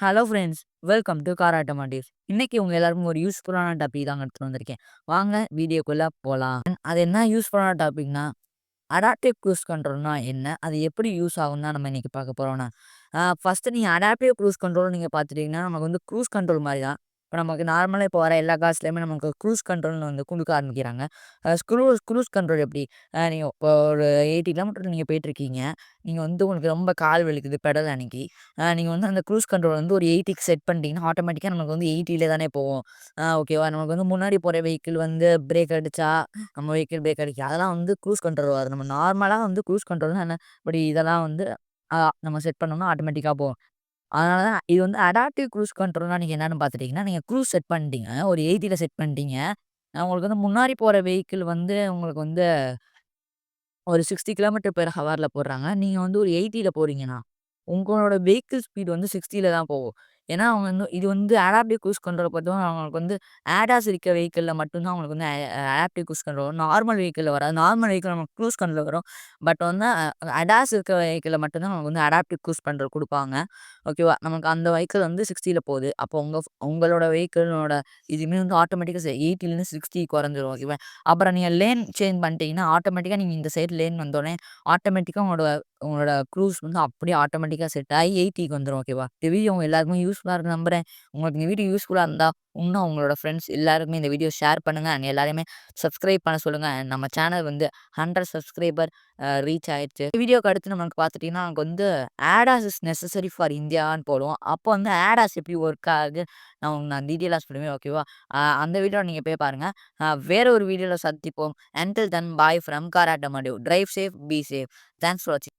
Hello friends, welcome to car automotives. இன்னைக்கு உங்க எல்லாருக்கும் ஒரு யூஸ்ஃபுல்லான டாபிக் தாங்க எடுத்துட்டு வந்திருக்கேன். வாங்க வீடியோக்குள்ள போலாம். அது என்ன யூஸ்ஃபுல்லான டாபிக்னா, அடாப்டிவ் க்ரூஸ் கண்ட்ரோல்னா என்ன? அது எப்படி யூஸ் ஆகும்னு தான் நம்ம இன்னைக்கு பார்க்க போறோம்னா, ஃபர்ஸ்ட்டு நீங்க அடாப்டிவ் க்ரூஸ் கண்ட்ரோல் நீங்க பார்த்துட்டீங்கன்னா, நமக்கு வந்து க்ரூஸ் கண்ட்ரோல் மாரி தான். இப்ப நமக்கு நார்மலா இப்போ வர எல்லா கார்ஸ்லயுமே நமக்கு க்ரூஸ் கண்ட்ரோல்னு வந்து குடுக்க ஆரம்பிக்கிறாங்க. க்ரூஸ் கண்ட்ரோல் எப்படி? நீங்க இப்போ ஒரு 80 கிலோமீட்டர் நீங்க போயிட்டுருக்கீங்க. நீங்க வந்து உங்களுக்கு ரொம்ப கால் வலிக்குது பெடல் அன்னைக்கு. நீங்க வந்து அந்த க்ரூஸ் கண்ட்ரோல் வந்து ஒரு 80க்கு செட் பண்ணிட்டீங்கன்னா, ஆட்டோமேட்டிக்கா நமக்கு வந்து 80ல தானே போகும். ஓகேவா? நமக்கு வந்து முன்னாடி போற வெஹிக்கிள் வந்து பிரேக் அடிச்சா, நம்ம வெஹிக்கிள் பிரேக் அடிக்கும். அதெல்லாம் வந்து க்ரூஸ் கண்ட்ரோல் வரும். நம்ம நார்மலா வந்து க்ரூஸ் கண்ட்ரோல்னா என்ன? இப்படி இதெல்லாம் வந்து நம்ம செட் பண்ணோம்னா ஆட்டோமேட்டிக்கா போகும். அதனால தான் இது வந்து அடாப்டிவ் க்ரூஸ் கண்ட்ரோல்னா நீங்க என்னன்னு பார்த்துட்டீங்கன்னா, நீங்க க்ரூஸ் செட் பண்ணிட்டீங்க. ஒரு 80ல செட் பண்ணிட்டீங்க. உங்களுக்கு வந்து முன்னாடி போற வெஹிக்கிள் வந்து உங்களுக்கு வந்து ஒரு 60 கிலோமீட்டர் பெர் ஹவர்ல போடுறாங்க. நீங்க வந்து ஒரு 80ல போறீங்கன்னா, உங்களோட வெஹிக்கிள் ஸ்பீட் வந்து 60ல தான் போகும். ஏன்னா, அவங்க வந்து இது வந்து அடாப்டிவ் க்ரூஸ் கண்ட்ரோல பொறுத்தவரை அவங்களுக்கு வந்து ADAS இருக்க வெஹிக்கிள்ல மட்டும் தான் அவங்களுக்கு வந்து அடாப்டிவ் க்ரூஸ் கண்ட்ரோல் வரும். நார்மல் வெஹிக்கிள்ல வராது. நார்மல் வெஹிக்கிள் நமக்கு க்ரூஸ் கண்ட்ரோல் வரும். பட் வந்து ADAS இருக்க வெஹிக்கிள்ல மட்டும் தான் நமக்கு வந்து அடாப்டிவ் க்ரூஸ் கண்ட்ரோல் குடுப்பாங்க. ஓகேவா? நமக்கு அந்த வெஹிக்கிள் வந்து 60ல போகுது. அப்போ உங்களோட வெஹிக்கிளோட இதுவுமே வந்து ஆட்டோமேட்டிக்கா 80லேருந்து 60 குறைஞ்சிரும். ஓகேவா? அப்புறம் நீங்க லேன் சேஞ்ச் பண்ணிட்டீங்கன்னா, ஆட்டோமேட்டிக்கா நீங்க இந்த சைடு லேன் வந்தோனே, ஆட்டோமேட்டிக்கா உங்களோட உங்களோட க்ரூஸ் வந்து அப்படியே ஆட்டோமேட்டிக்கா செட் ஆகி 80க்கு வந்துரும். ஓகேவா? இந்த வீடியோ உங்க எல்லாருக்குமே யூஸ்ஃபுல்லா இருக்கும்னு நம்புறேன். உங்களுக்கு இந்த வீடியோ யூஸ்ஃபுல்லா இருந்தா, இன்னும் உங்களோட ஃப்ரெண்ட்ஸ் எல்லாருக்குமே இந்த வீடியோ ஷேர் பண்ணுங்க. அண்ட் எல்லாரையுமே சப்ஸ்கிரைப் பண்ண சொல்லுங்க. And நம்ம சேனல் வந்து 100 சப்ஸ்கிரைபர் ரீச் ஆயிருச்சு. வீடியோக்கு அடுத்து நமக்கு பார்த்துட்டீங்கன்னா, நமக்கு வந்து ADAS இஸ் நெசசரி ஃபார் இந்தியான்னு போடுவோம். அப்போ வந்து ADAS எப்படி ஒர்க் ஆகுது, நான் டீட்டெயிலா சொல்லுவேன். ஓகேவா? அந்த வீடியோ நீங்க போய் பாருங்க. வேற ஒரு வீடியோல சந்திப்போம். Until then bye from car automotive. Drive safe, be safe. Thanks for வாட்சிங்.